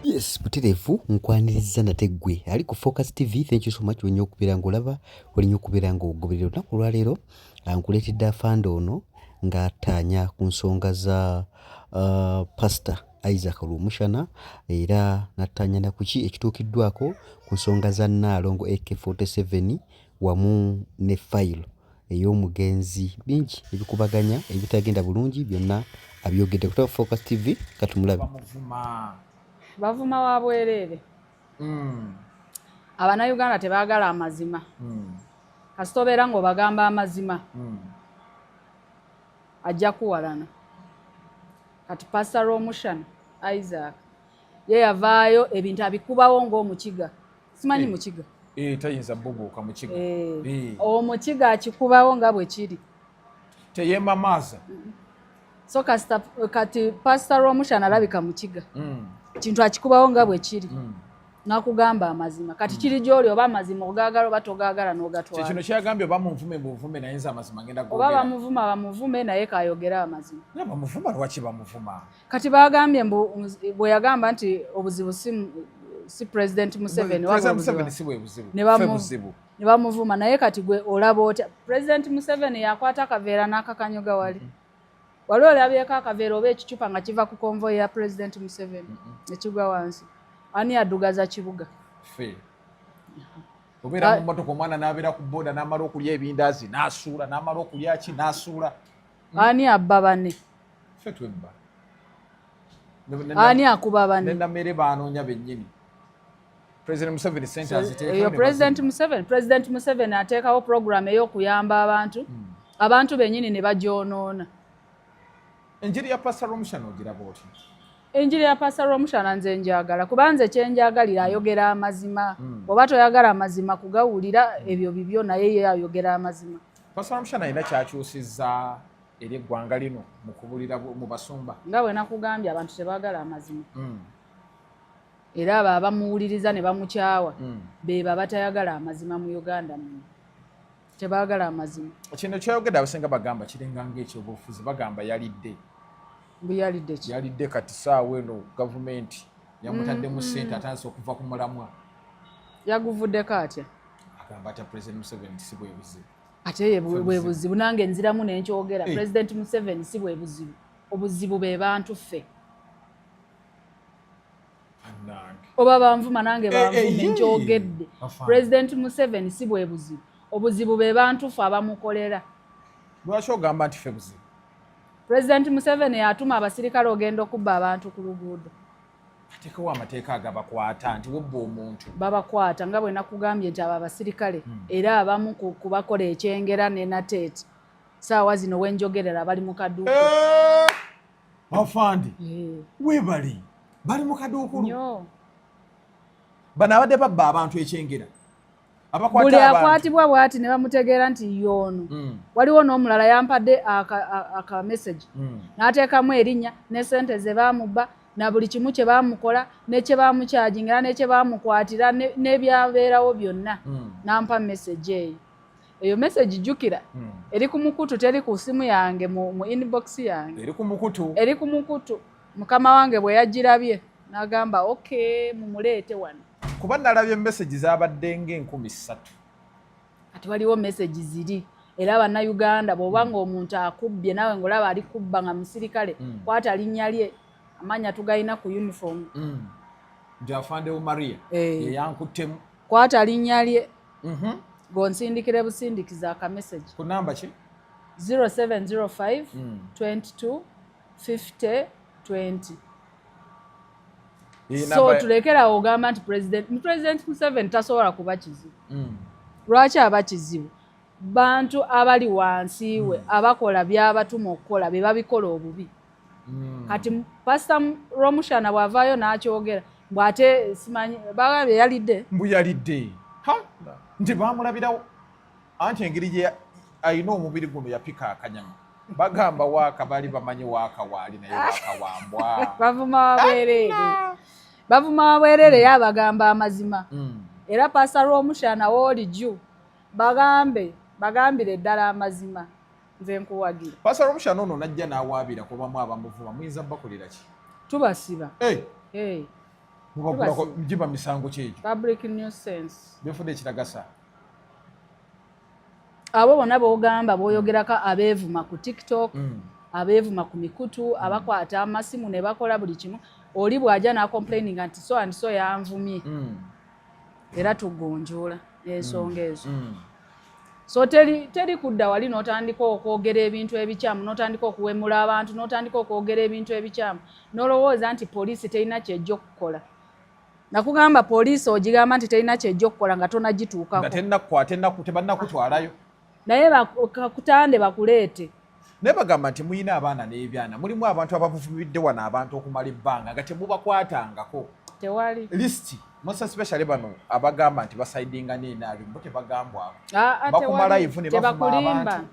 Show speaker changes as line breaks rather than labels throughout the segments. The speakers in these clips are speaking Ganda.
Yes, butereevu nkwaniriza nate ggwe ali ku Focus TV. Thank you so much wenyo okubeera ng'olaba walinyo okubeera ng'ogoberera olunaku olwaleero nkuleetedde afande ono ng'ataanya ku nsonga za Pastor Isaac Rumushana era n'attaanya na kuki ekituukiddwako ku nsonga za Nnaalongo AK47 wamu ne fayiro ey'omugenzi bingi ebikubaganya ebitagenda bulungi byonna abyogedde ku Focus TV katumulabe.
Bavuma wa bwerere. Abannayuganda tebaagala amazima. Kasita obeera ng'obagamba amazima ajja kuwalana. Kati Pastor Rumushana Isaac ye yavaayo ebintu abikubawo ng'omukiga. Simanyi mukiga.
Tayinza bubuuka mukiga.
Omukiga akikubawo nga bwe kiri.
Teyemamaaza.
So kati Pastor Rumushana alabika mukiga. Kintu akikubawo nga bwe kiri. Nakugamba amazima. Kati kiri gy'oli oba amazima ogaagala oba togaagala n'ogatwala.
Kino kyagambye oba muvume naye nze amazima ngenda googera.
Oba bamuvume naye kaayogera amazima.
Bamuvuma lwaki bamuvuma?
Kati baagambye bwe yagamba nti obuzibu si President Museveni.
President Museveni si bwe buzibu.
Ne bamuvuma naye kati gwe olaba otya. President Museveni yakwata akaveera n'akakanyoga wali. Wali olabyeko akaveera oba ekicupa nga kiva ku konvoyi ya President Museveni ekigwa wansi. Ani adugaza kibuga?
Fe. Obeera mu mmotoka omwana n'abeera ku booda n'amala okulya ebindaazi n'asuula n'amala okulya ki n'asuula.
Ani abba banne?
Fe twebba.
Ani akuba banne?
N'emmere baanoonya bennyini. President Museveni sente aziteeka.
Eyo President Museveni ateekawo program ey'okuyamba abantu bennyini ne bagyonoona.
Enjiri ya Pastor Rumushana ogiraba otya?
Enjiri ya Pastor Rumushana nze njagala kuba nze kyenjagalira ayogera amazima. Oba toyagala amazima kugawulira ebyo bibyo naye ye ayogera amazima.
Pastor Rumushana alina kyakyusizza eri eggwanga lino mu kubulira mu basumba.
Nga bwe nakugambye abantu tebaagala amazima. Era abo abamuwuliriza ne bamukyawa beba batayagala amazima mu Uganda muno. Tebaagala amazima.
Kino kyayogedde abasinga bagamba kirenga ng'ekyobufuzi bagamba yalidde.
Yalidde ki?
Yalidde kati saawa eno gavumenti yamutaddemu ssente atandise okuva ku mulamwa.
Yaguvuddeko atya?
Agamba atya President Museveni si bwe buzibu.
Ate ye bwe buzibu nange nziramu ne nkyogera. President Museveni si bwe buzibu. Obuzibu be bantu ffe. Oba banvuma nange banvume nkyogedde. President Museveni si bwe buzibu. Obuzibu be bantu ffe abamukolera.
Lwaki ogamba nti ffe buzibu?
President Museveni yatuma abasirikale ogenda okubba abantu ku luguudo.
Ateekawo amateeka agabakwata nti webba omuntu.
Babakwata nga bwe nakugambye nti abo abasirikale era abamu kubakola ekyengera ne nateeti. Saawa zino wenjogerera bali mu kaduuku.
Afandi. Webali. Bali mu kaduukulu. Bano abadde babba abantu ekyengera.
Buli akwatibwa bw'ati ne bamutegeera nti yono. Waliwo n'omulala yampadde aka message. N'ateekamu erinnya ne ssente ze baamubba na buli kimu kye baamukola ne kye baamukyajingira ne kye baamukwatira n'ebyabeerawo byonna. N'ampa message eyo. Eyo message jjukira. Eri ku mukutu teri ku simu yange mu inbox yange.
Eri ku mukutu.
Eri ku mukutu. Mukama wange bwe yagirabye n'agamba okay mumuleete wano.
Kuba nalabye message zabadde ng' 10,000.
Kati waliwo message ziri era Abannayuganda bw'oba ng'omuntu akubbye nawe ng'olaba ali kubba nga musirikale kwata linnya lye amanya tugayina ku uniform.
Nti Afande Maria ye yankuttemu.
Kwata linnya lye gonsindikire busindikiza aka message.
Ku namba ki?
0705 22 50 20. So tulekera ogamba nti President Museveni tasobola kuba kizibu. Lwaki aba kizibu? Bantu abali wansi we abakola by'abatuma okukola be babikola obubi. Kati Pastor Rumushana bw'avaayo n'akyogera bw'ate simanyi bagambye yalidde.
Mbu yalidde. Nti baamulabirawo anti engeri gye ayina omubiri guno yapika akanyama. Bagamba waaka bali bamanyi waaka waali naye waaka wambwa.
Bavuma wa bwerere yabagamba amazima. Era Pastor Rumushana w'oli jju bagambire ddala amazima. Nze nkuwagira.
Pastor Rumushana ono najja n'awaabira kubamu abamuvuma muyinza bakolera ki?
Tubasiba.
Mubagulako mjiba misango kyejo.
Public nuisance.
Befode kiragasa.
Abo bonna bogamba boyogerako abeevuma ku TikTok, abeevuma ku mikutu, abakwata amasimu ne bakola buli kimu. Oli bw'ajja na complaining anti so and so yanvumye. Era tugonjoola ensonga ezo. So teri kudda wali n'otandika okwogera ebintu ebikyamu, n'otandika okuwemula abantu, n'otandika okwogera ebintu ebikyamu, n'olowooza nti poliisi terina kyejja okukola. Nakugamba poliisi ogigamba nti terina kyejja okukola nga tonagituukako.
Nga tennakukwata tebannakutwalayo.
Naye bakutande bakuleete.
Naye bagamba nti muyina abaana n'ebyana. Mulimu abantu abavumidde wano abantu okumala ebbanga nga temubakwatangako.
Tewali.
Listi. Most especially bano abagamba nti basaidinga n'enaabyo mbo tebagambwako.
Bakumala
live ne bafuma abantu.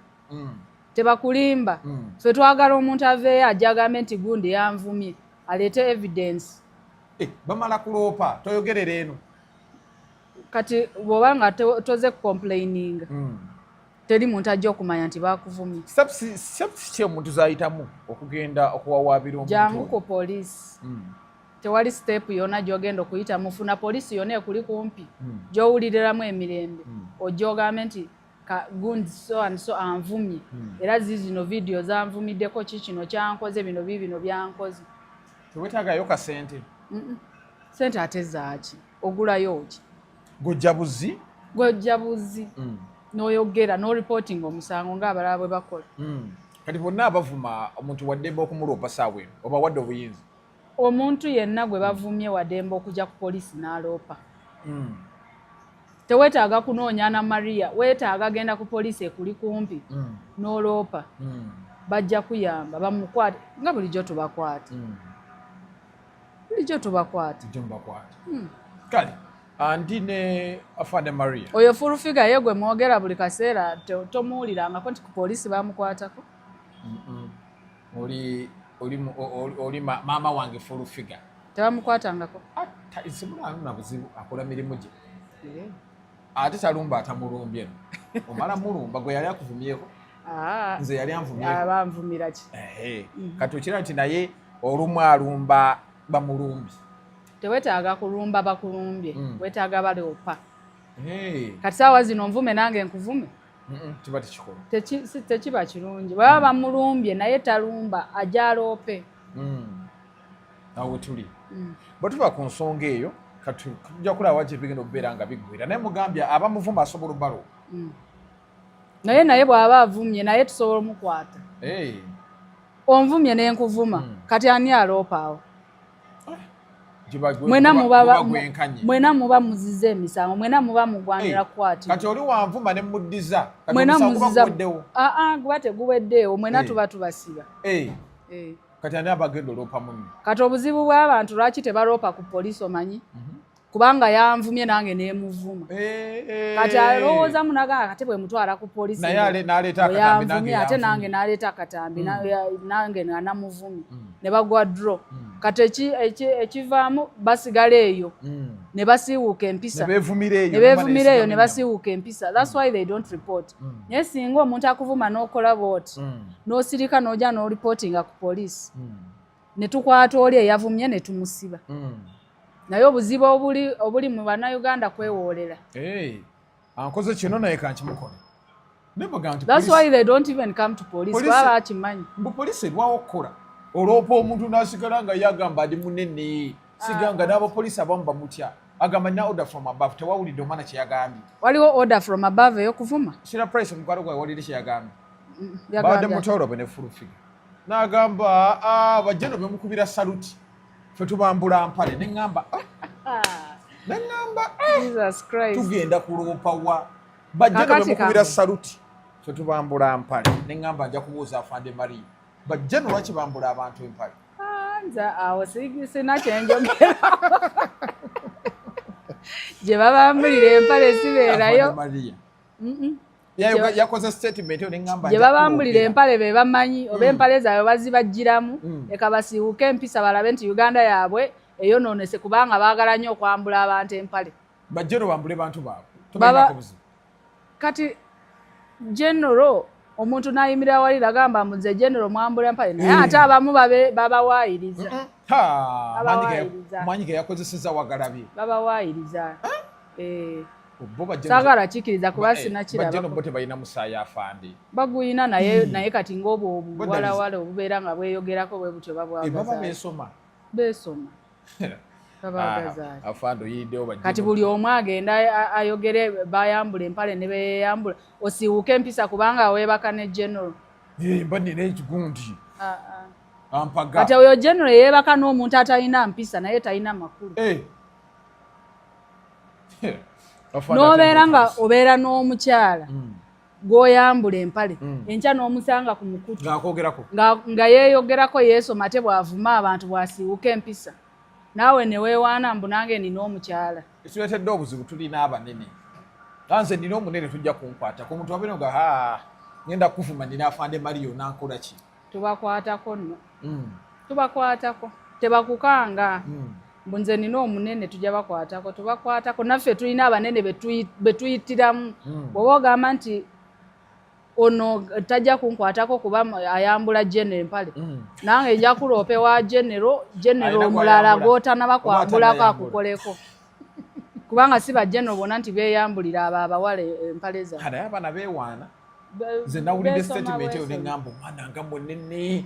Tebakulimba. Ffe twagala omuntu aveeyo ajja agambe nti gundi yanvumye. Aleete evidence.
Bamala kuloopa toyogerera eno.
Kati bw'oba nga toze complaining. Teri muntu ajja okumanya nti bakuvumye.
Steps ki omuntu zayitamu okugenda okuwawaabira omuntu?
Jangu ku poliisi. Tewali step yonna gy'ogenda okuyita mufuna poliisi yonna ekuli kumpi. Gy'owuliriramu emirembe. Ojja ogambe nti gundi so and so anvumye. Era zino video zanvumiddeko kino kyankoze bino bibino byankoze.
Tewetaagayo ka sente?
Sente ate zaaki? Ogulayo ki?
Gojjabuzi?
Gojjabuzi. N'oyogera no reporting omusango ng'abalala bwe bakola.
Kati bonna abavuma omuntu waddembe okumuloopa saawa eno oba wadde obuyinza?
Omuntu yenna gwe bavumye waddembe okujja ku poliisi n'aloopa. Teweetaaga kunoonya na Maria, weetaaga genda ku poliisi ekuli kumpi n'oloopa. Bajja kuyamba bamukwate nga bulijjo tubakwate. Bulijjo tubakwate.
Kale andi ne Afande Maria.
Oyo full figure ye gwe mwogera buli kaseera tomuwulirangako nti ku poliisi bamukwatako.
Oli mama wange full figure.
Tebamukwatangako.
Simulana buzibu akola mirimu gye. Ate talumba atamulumbye. Omala mulumba gwe yali akuvumyeko. Nze yali anvumyeko.
Abanvumira ki?
Kati okira nti naye olumu alumba bamulumbi.
Tewetaaga kulumba bakulumbye. Wetaaga baloopa. Kati saawa zino nvume nange nkuvume.
Kiba tekikola.
Tekiba kirungi. Baba bamulumbye naye talumba ajja aloope.
Awo tuli. Bwe tuba ku nsonga eyo kati tujja kulaba gye bigenda okubeera nga biggwera. Naye mugambye abamuvuma asobola obbalo. Naye
bw'aba avumye naye tusobola omukwata. Onvumye ne nkuvuma. Kati ani aloopa awo? Mwena muba muzize emisango, mwena muba mugwanira kukwatibwa.
Kati oli wanvuma ne muddiza.
Mwena muziza. Guba teguweddewo, mwena tuba tubasiba.
Kati ani abagenda oloopa munno?
Kati obuzibu bw'abantu lwaki tebaloopa ku poliisi omanyi? Kubanga yanvumye nange neemuvuma. Kati alowooza munaga kati bwe mutwala ku poliisi.
Naye n'aleeta akatambi nange
ate nange n'aleeta akatambi nange namuvumye. Ne bagwa draw. Kati ekivaamu basigala eyo ne basiiwuuka empisa. Ne beevumira eyo ne basiiwuuka empisa. That's why they don't report. Naye singa omuntu akuvuma n'okola booti n'osirika n'ojja n'oripotinga ku poliisi ne tukwata oli eyavumye ne tumusiba. Naye obuzibu obuli mu bannayuganda kwewoolera.
Ankoze kino naye kankimukola.
That's why they don't even come to police. Baba bakimanyi.
Mbu poliisi erwawo okukola. Oloopa omuntu n'asigala nga yagamba adi munene. Siganga n'abapoliisi abamu bamutya. Agamba na order from above. Tewawulidde omwana kye yagambye.
Waliwo order from above ey'okuvuma?
Sira price omukwano gwe wawulidde kye yagambye. Badde mutoro bene full figure. N'agamba bajjeno bemukubira saluti. Ffe tubambula mpale neŋŋamba
Jesus Christ
tugenda kuloopa wa bajjeno bemukubira saluti ffe tubambula mpale neŋŋamba nja kubuuza Afande Maria bajjeno lwaki bambula abantu empale
nze awo sina kyenjogera gye babambulira empale sibeerayo
yakoze statement yo neŋŋamba
gye babambulira empale be bamanyi oba empale zaabwe bazibajjiramu leka basiiwuke empisa balabe nti Uganda yaabwe eyonoonese kubanga baagala nnyo okwambula abantu empale.
Bajjeno bambule bantu baabwe.
Kati general omuntu nayimirira wali lagamba mbuze general mwambula mpale naye ate abamu babawaayiriza
mwanyi ge yakozeseza Wagalabi
babawaayiriza saagala kikiriza kuba sinakiraba
bo tebalina musaayi afande
baguyina naye kati ng'obwo obuwalawala obubeera nga bweyogerako bwe butyo
baba
beesoma
afande oyiddewo
kati buli omu agenda ayogere bayambula empale ne beeyambula osiiwuka empisa kubanga weebaka ne general
mba nina ekigundi ampaga
kati oyo general yeebaka n'omuntu atalina mpisa naye talina makulu n'obeera nga obeera n'omukyala gw'oyambula empale enkya n'omusanga ku mukutu nga yeeyogerako yeesoma ate bw'avuma abantu bw'asiiwuka empisa naawe ne weewaana mbu nange nina omukyala
ekiretedde obuzibu tulina abanene nze nina omunene tujja kunkwatako omuntu wabeera nga ngenda kuvuma nina afande Mario nankola ki
tubakwatako nno tubakwatako tebakukanga mbu nze nina omunene tujja bakwatako tubakwatako naffe tulina abanene betuyitiramu bw'oba ogamba nti ono tajja kunkwatako kuba ayambula general empale nange nja kuloope wa general omulala gw'otanaba kwambulako akukoleko kubanga si ba general bonna nti beeyambulira abo abawala empale zaabwe
naye abaana beewaana nze nawulidde statement eyo neŋŋamba omwana nga munene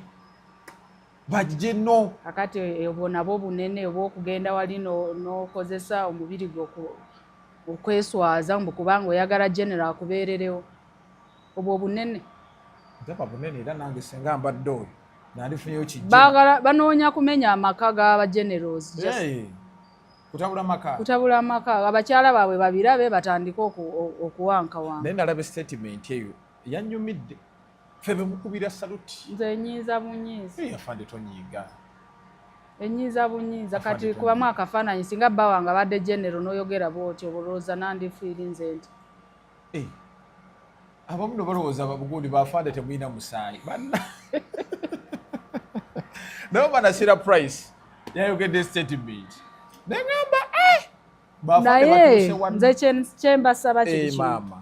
bajje nno
akati obwo nabwo bunene obw'okugenda wali n'okozesa omubiri gwe okweswaza mbu kubanga oyagala general akubeererewo obwo bunene
ndaba bunene era nange senga mbadde oyo nandifunyeyo kijja
banoonya kumenya amaka g'abagenerals kutabula amaka abakyala baabwe babirabe batandike okuwankawanka
naye nalaba statement eyo yannyumidde ffe bemukubira saluti
nze enyiiza bunyiizi
afande tonyiiga
enyiiza bunyiiza kati kubamu akafaananyi singa bba wange abadde general n'oyogera bw'otyo olowooza nandifiirinze nti
abamu no balowooza ababugundi bafande temulina musaayi banna naye banasira price yayogedde statement neŋŋamba
naye nze kyembasaba
mama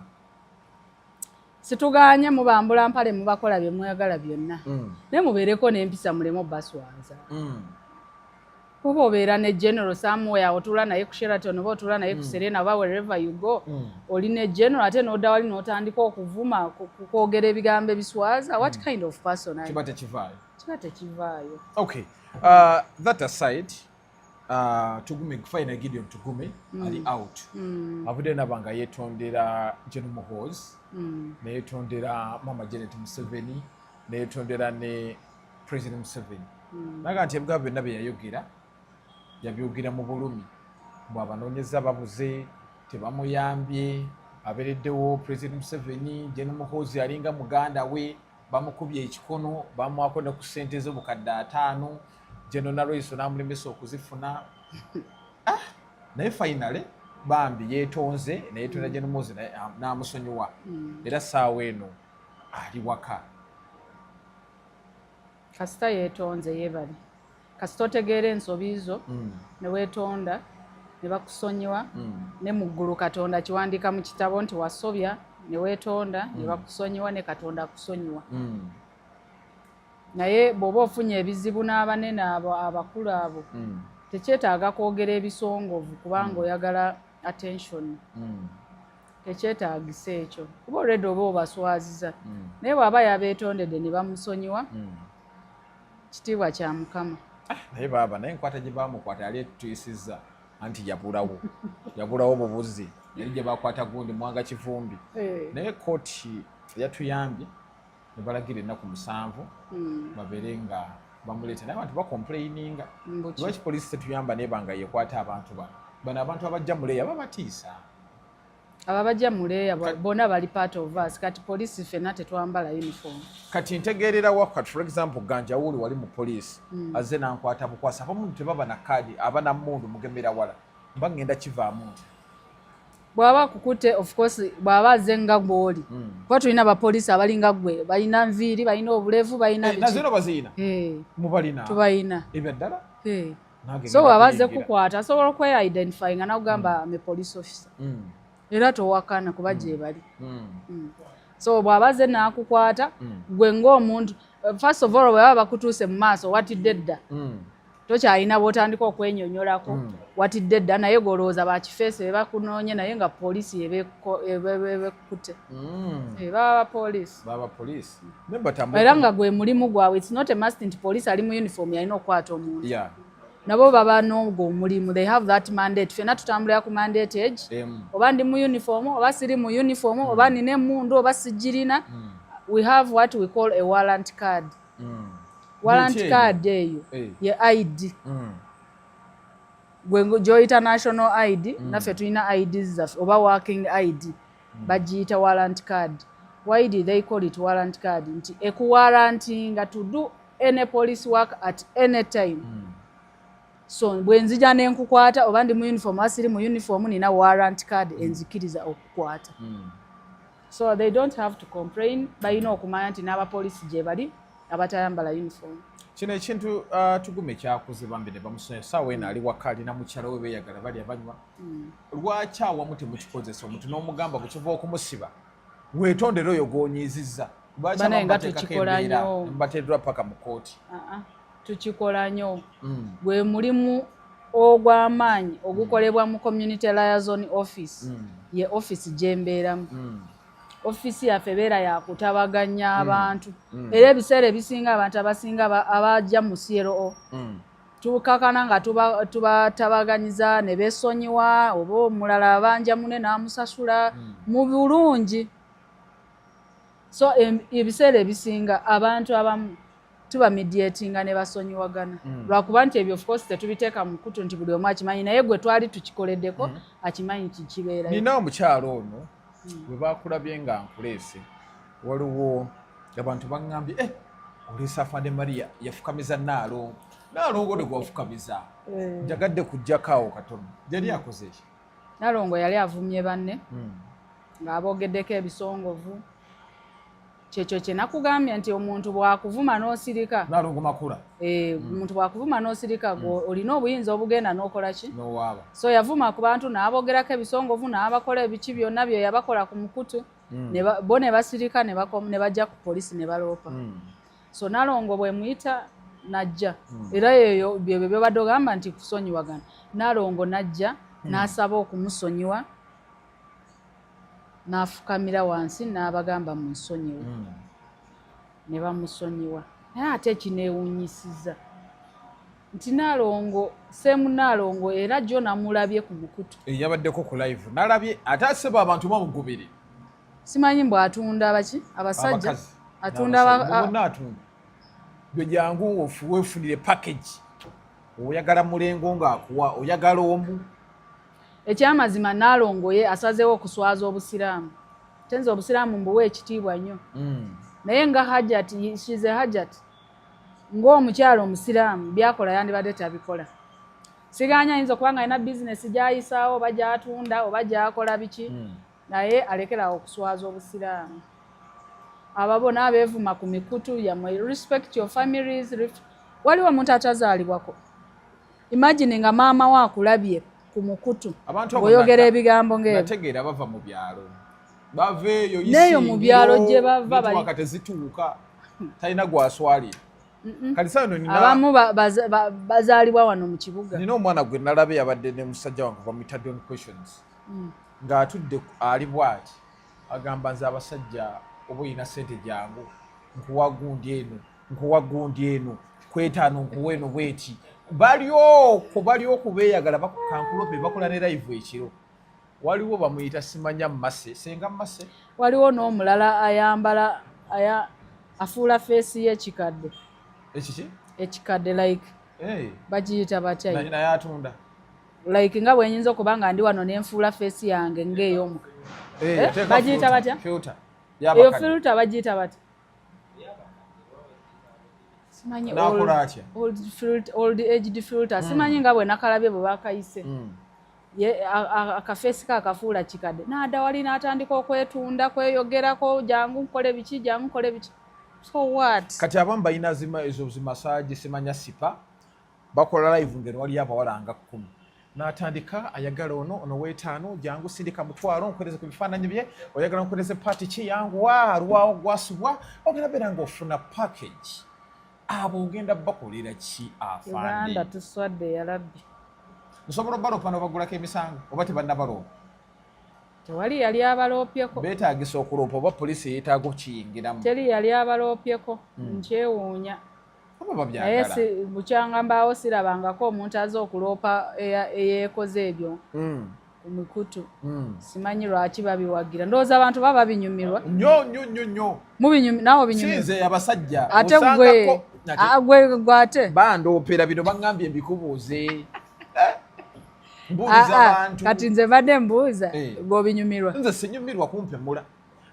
situganye mubambula mpale mubakola bye mwagala byonna naye mubeereko n'empisa mulemu baswaza kuba obeera ne general somewhere otula naye ku Sheraton oba otula naye ku Serena oba wherever you go oli ne general ate n'odda wali n'otandika okuvuma kwogera ebigambo ebiswaza what kind of person
kiba tekivaayo
okay
that aside Tugume Faina Gideon Tugume ali out avudde nabanga yetondera General Muhoozi neyetondera Mama Janet Museveni neyetondera ne President Museveni naga nti ebigabo byonna bye yayogera yabyogera mu bulumi bw'abanoonyeza babuze tebamuyambye abeereddewo President Museveni General Muhoozi alinga muganda we bamukubye ekikono bamwako ne ku ssente z'obukadde 5 General Narweso n'amulemesa okuzifuna naye finally bambi yeetonze neyetonda General Muhoozi n'amusonyiwa era saawa eno ali waka
kasita yeetonze yebali kasita otegeera ensobi zo ne weetonda ne bakusonyiwa ne mu ggulu Katonda kiwandiika mu kitabo nti wasobya ne weetonda ne bakusonyiwa ne Katonda akusonyiwa naye bw'oba ofunye ebizibu n'abanene abakulu abo tekyetaaga kwogera ebisongovu kubanga oyagala attention tekyetaagisa ekyo kuba olwedde oba obaswaziza naye bw'aba yabeetondedde ne bamusonyiwa kitiibwa kya Mukama
naye baaba naye enkwata gye baamukwata yali etuyisizza anti yabulawo bubuzi yali gye bakwata gundi Mwanga Kivumbi naye kooti yatuyambye ne balagira ennaku 7 babeere nga bamuleeta naye abantu bakomplaininga lwaki poliisi tetuyamba nebanga yekwata abantu bano abantu abajja muleeya babatiisa
ababajja muleeya bona bali part of us kati poliisi ffenna tetwambala uniform
kati ntegeerera wakati for example Ganjawuli wali mu poliisi azze nankwata bukwasa abamuntu tebaba na kaadi abana mundu mugemera wala mba ngenda kivaamu nti
bw'aba kukutte of course bw'aba azze nga gw'oli kuba tulina abapoliisi abalinga ggwe balina nviiri balina obulevu balina
nazino baziina mubalina
tubalina
ebyo ddala
so bw'aba azze kukwata asobola okwe-identify nga nakugamba ame police officer era towakana kuba gye bali so bwabaze nakukwata gwe ng'omuntu first of all bwebaba bakutuuse mu maaso watidde dda tokyalina bwotandika okwenyonyolako watidde dda naye golowooza bakifeesi bebakunoonye naye nga poliisi ebekutte baba bapoliisi era nga gwe mulimu gwabwe it's not a must nti poliisi ali mu uniform yalina okukwata omuntu nabo baba n'ogwo omulimu they have that mandate fena tutambulira ku mandate age oba ndi mu uniform oba siri mu uniform oba nina emmundu oba sijirina we have what we call a warrant card warrant card eyo ye ID gwe joyita national ID naffe tulina IDs zaffe oba working ID bagiyita warrant card. Why did they call it warrant card? Nti ekuwarantinga to do any police work at any time. So bwe nzija nenkukwata oba ndi mu uniform asiri mu uniform nina warrant card enzikiriza okukwata. So they don't have to complain bayina okumanya nti n'abapoliisi gye bali abatayambala uniform.
Kino ekintu tugume kyakuziba mbere bamusonye sawa ena ali wakali na mukyala we beyagala bali abanywa. Lwaki awamu temukikozesa omuntu n'omugamba kukiva okumusiba wetondera oyo gonyiizizza.
Bana nga tukikola nnyo.
Mbateddwa paka mu kooti.
Tukikola nnyo. Gwe mulimu ogw'amaanyi ogukolebwa mu community liaison office ye office gyembeeramu. Ofisi yaffe beera yakutabaganya abantu era ebiseera ebisinga abantu abasinga abajja mu CRO tukakana nga tubatabaganyiza ne beesonyiwa oba omulala abanja mune n'amusasula mu bulungi. So ebiseera ebisinga abantu abamu tuba mediatinga ne basonyiwagana lwakuba nti ebyo of course tetubiteeka mu kutu nti buli omu akimanyi naye gwe twali tukikoleddeko akimanyi kikibeerayo.
Nina omukyalo ono bwe bakulabye nga nkuleese waliwo abantu baŋŋambye oleesa Afande Maria yafukamiza Naalongo ne gwafukamiza njagadde kujjakaawo katono yali akoze ki?
Naalongo yali avumye banne ng'aboogeddeko ebisongovu kyekyo kye nakugambye nti omuntu bwakuvuma n'osirika
Naalongo makula
omuntu bwakuvuma n'osirika olina obuyinza obugenda n'okola ki?
N'owaaba.
So yavuma ku bantu n'aboogerako ebisongovu n'abakola ebiki byonna bye yabakola ku mukutu bo ne basirika ne bajja ku poliisi ne baloopa. So Naalongo bwe muyita najja era eyo bye babadde ogamba nti kusonyiwagana. Naalongo najja n'asaba okumusonyiwa n'afukamira wansi n'abagamba munsonyiwe ne bamusonyiwa. Naye ate kineewuunyisiza nti Naalongo Seemu Naalongo era jjo namulabye ku mukutu
yabaddeko ku live nalabye ate aseba abantu bamugubire
simanyi mbw atunda baki abasajja
atunda gwe jangu weefunire package oyagala mulengo ng'akuwa oyagala omu.
Ekyamazima Naalongo ye asazeewo okuswaza obusiraamu tenza obusiraamu mbuwa ekitiibwa nnyo naye nga Hajjati shize Hajjati ng'omukyalo omusiraamu byakola yandibadde tabikola. Siganya ayinza okuba nga alina bizinesi gy'ayisaawo oba gy'atunda oba gy'akola biki naye alekerawo okuswaza obusiraamu. Ababo n'abeevuma ku mikutu yammwe respect your families. Waliwo omuntu atazaalibwako imagine nga maama we akulabye ku mukutu oyogera ebigambo ng'ebyo.
Nategeera bava mu byalo baveeyo
neyo mu byalo gye bava bali
tezituuka talina gwaswalira.
Abamu bazaalibwa wano mu kibuga.
Nina omwana gwe nalabe yabadde ne musajja wange bamuyita on questions ng'atudde ali bw'ati agamba nze abasajja oba olina ssente jangu nkuwa gundi eno kwetaano nkuwa eno bweti bali okubeeyagala bakankulope bakola ne live ekiro. Waliwo bamuyita simanya Mmase senga Mmase.
Waliwo n'omulala ayambala afuula feesi y'ekikadde.
Ekiki?
Ekikadde like bagiyita batya
naye atunda
like nga bwenyinza okuba nga ndi wano nenfuula feesi yange ng'ey'omu bagiyita batya? Eyo filter bagiyita batya? Simanyi old aged filter simanyi nga bwe nakalabye bwe bakayise akafeesi kaakafuula kikadde n'adda wali n'atandika okwetunda kweyogerako jangu nkole biki jangu nkole biki. So what?
Kati abamu balina ezo zimasaji simanya sipa bakola live ngeno wali abawala nga 10 n'atandika ayagala ono weetaano jangu sindika mutwalo nkwedeze ku bifaananyi bye oyagala nkwedeze paati ki yanguwa alwawo gwasubwa ogenda beera ng'ofuna package abo ogenda bakolera ki afande
Uganda tuswadde yalabbi
nsobola obaloopa n'obagulako emisango oba tebannabaloopa
tewali yali abaloopyeko
beetaagisa okuloopa oba poliisi yeetaaga okiyingiramu
teri yali abaloopyeko nkyewuunya
oba
naye
babyagala
bukyanga mbaawo sirabangako omuntu aza okuloopa eyeekoze ebyo ku mikutu simanyi lwaki babiwagira ndowooza abantu baba babinyumirwa
nnyo
nawe binyumirwa
sinze abasajja
ate gwe ate
bandoopera bino baŋŋambye mbikubuuze mbuuliza abantu
kati nze mbadde mbuuza gweobinyumirwa
nze sinyumirwa kumpemula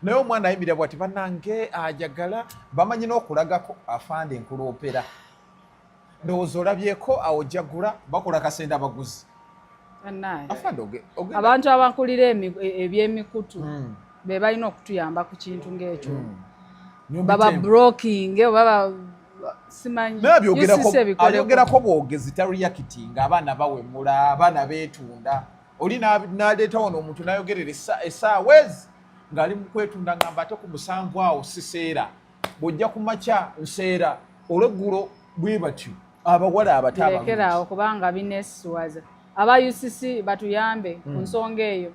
naye omwana ayimirira bwati bannange ajagala bamanyi n'okulagako afande nkuloopera ndowooza olabyeko awo jagula bakola kasenda abaguzi
abantu abakulira ebyemikutu be balina okutuyamba ku kintu ng'ekyo baba broking oba simanyi
ayogerako bwogezi tareactinga abaana bawemula abaana beetunda oli n'aleeta wano omuntu n'ayogerera essaawa ezi ng'ali mu kwetunda ngamba ate ku musanvu awo siseera bw'ojja ku makya nseera olweggulo bwe batyo abawala
abatalekerawo kubanga binesuwaza aba UCC batuyambe ku nsonga eyo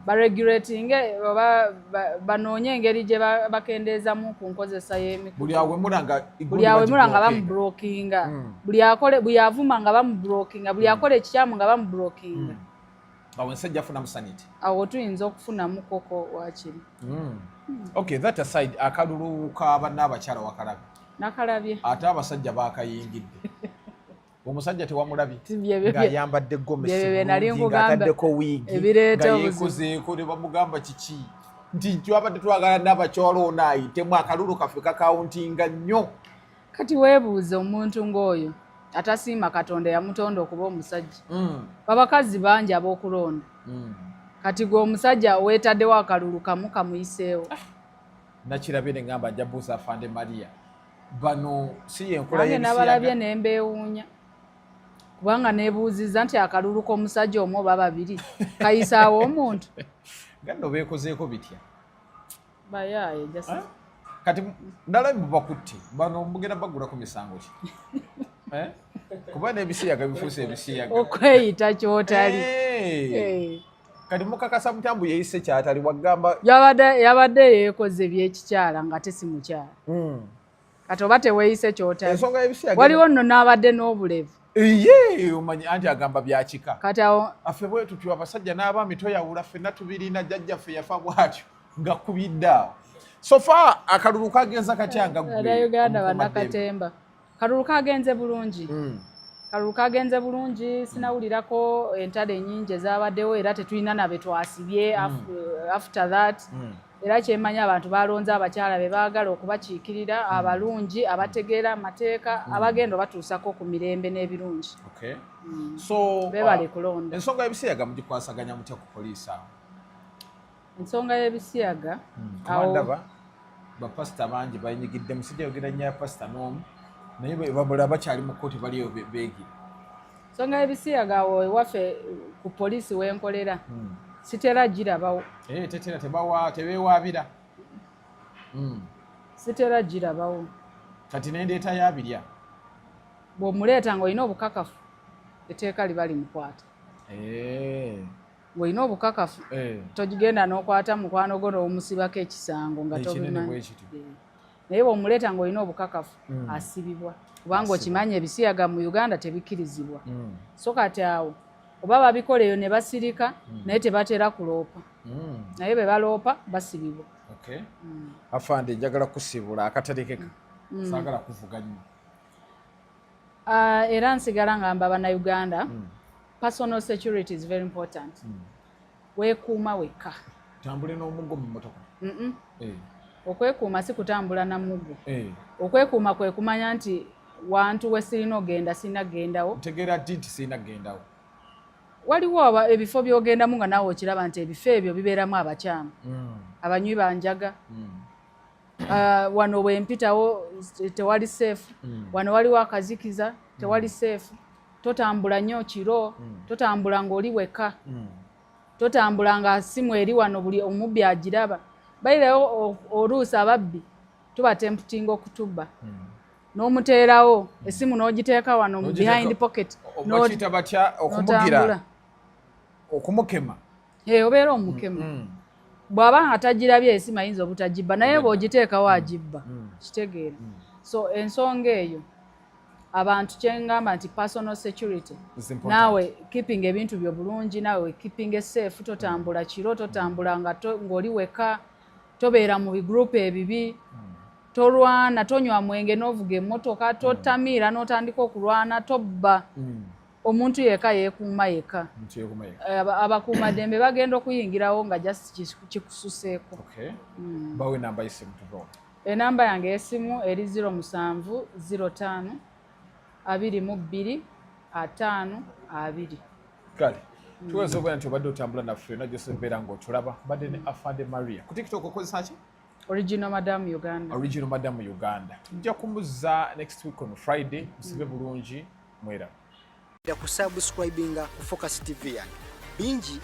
baregulatinge oba banoonye engeri gye bakendeezamu ku nkozesa y'emikutu
buli awemula
nga bamublokinga buli avuma nga bamublokinga buli akola ekikyamu nga bamublokinga
awo ensajja afuna musaniti
awo tuyinza okufunamu koko wakiri
okay that aside akalulu k'abanna abakyala wakalabye
nakalabye
ate abasajja bakayingidde omusajja tewamulabye ng'ayambadde gomesi ng'ataddeko wiigi nga yeekozeeko ne bamugamba kiki nti twabadde twagala n'abakyala ono ayitemu akalulu kaffe kakawuntinga nnyo
kati weebuuze omuntu ng'oyo atasiima katonda yamutonda okuba omusajja babakazi bangi ab'okulonda kati gwe omusajja weetaddewo akalulu kamu kamuyiseewo
nakirabye ne ngamba ajja buuza afande Maria bano si yenkola y'ebisiyaga
nabalabye ne mbeewuunya kubanga neebuuzizza nti akalulu k'omusajja omu oba babiri kayisaawo omuntu
gano beekozeeko bitya
bayaaye
kati ndalabye mubakutte bano mugenda bagula ku misango ki kuba n'ebisiyaga bifuuse ebisiyaga
okweyita kyotali
kati mukakasa mutambu yeeyise kyatali wagamba
yabadde yeekoze byekikyala nga tesimukyala kati oba teweeyise kyotali
ensonga y'ebisiyaga
waliwo nno n'abadde n'obulevu
omanyi anti agamba byakika
kati awo
affe bwe tutyo abasajja n'abaami toyawula ffenna tubirina jjajjaffe yafa bwatyo nga kubidde awo sofa akalulu kagenza katya nga
Uganda bannakatemba kalulu kagenze bulungi kalulu kagenze bulungi sinawulirako entalo ennyingi ezabaddewo era tetulina nabe twasibye after that era kyemanya abantu balonze abakyala be baagala okubakiikirira abalungi abategeera amateeka abagenda batuusako ku mirembe n'ebirungi
so
bebale kulonda
ensonga y'ebisiyaga mugikwasaganya mutya ku poliisi awo
ensonga y'ebisiyaga
awo bapasita bangi bayinyigidde musijja yogera nnyo ya pasita n'omu naye babula bakyali mu kkooti baliyo beegi
ensonga y'ebisiyaga awo ewaffe ku poliisi wenkolera sitera girabawo
tetera tebeewaabira
sitera girabawo
kati nendeeta yabirya
bw'omuleeta ng'olina obukakafu etteeka liba limukwata ng'olina obukakafu togigenda n'okwata mukwano gwo n'omusibako ekisango nga tobimanyi naye bw'omuleeta ng'olina obukakafu asibibwa kubanga okimanyi ebisiyaga mu Uganda tebikkirizibwa so kati awo oba babikola eyo ne basirika naye tebatera kuloopa naye be baloopa basibibwa
afande njagala kusibula akaterekeka saagala kuvuga nnyo
era nsigala ngamba bannayuganda personal security is very important weekuuma wekka
tambule n'omuggo mu mmotoka
okwekuuma si kutambula na muggo okwekuuma kwe kumanya nti wantu we sirina ogenda sirina gendawo
ntegeera ddi nti sirina gendawo
waliwo ebifo by'ogendamu nga naawe okiraba nti ebifo ebyo bibeeramu abakyama abanywi banjaga wano bwe mpitawo tewali seefu wano waliwo akazikiza tewali seefu totambula nnyo kiro totambula ng'oli weka totambula nga simu eri wano buli omubbi agiraba bayirewo oluusi ababbi tubatemputinga okutubba n'omuteerawo esimu n'ogiteeka wano mu behind pocket
bakiyita batya okumugira okumukema
obeera omukema bw'aba nga tagirabye esimu ayinza obutagibba naye bw'ogiteekawo agibba kitegeera so ensonga eyo abantu kyengamba nti personal security naawe keeping ebintu byo bulungi naawe keeping safe totambula kiro totambula ng'oli weka tobeera mu bigroup ebibi tolwana tonywa mwenge n'ovuga emmotoka totamiira n'otandika okulwana tobba omuntu yeka yeekuuma yeka abakuumaddembe bagenda okuyingirawo nga just kikususeeko
bawe enamba y'essimu tuva
enamba yange y'essimu eri 0705 22 5 2
kale tuweza okubeera nti obadde otambula naffe yonna gyose mbeera ng'otulaba mbadde ne Afande Maria ku TikTok okozesa ki
Original Madam Uganda
Original Madam Uganda tujja kumuzza next week on Friday musibe bulungi mwera
kusubscribinga ku Focus TV yange bingi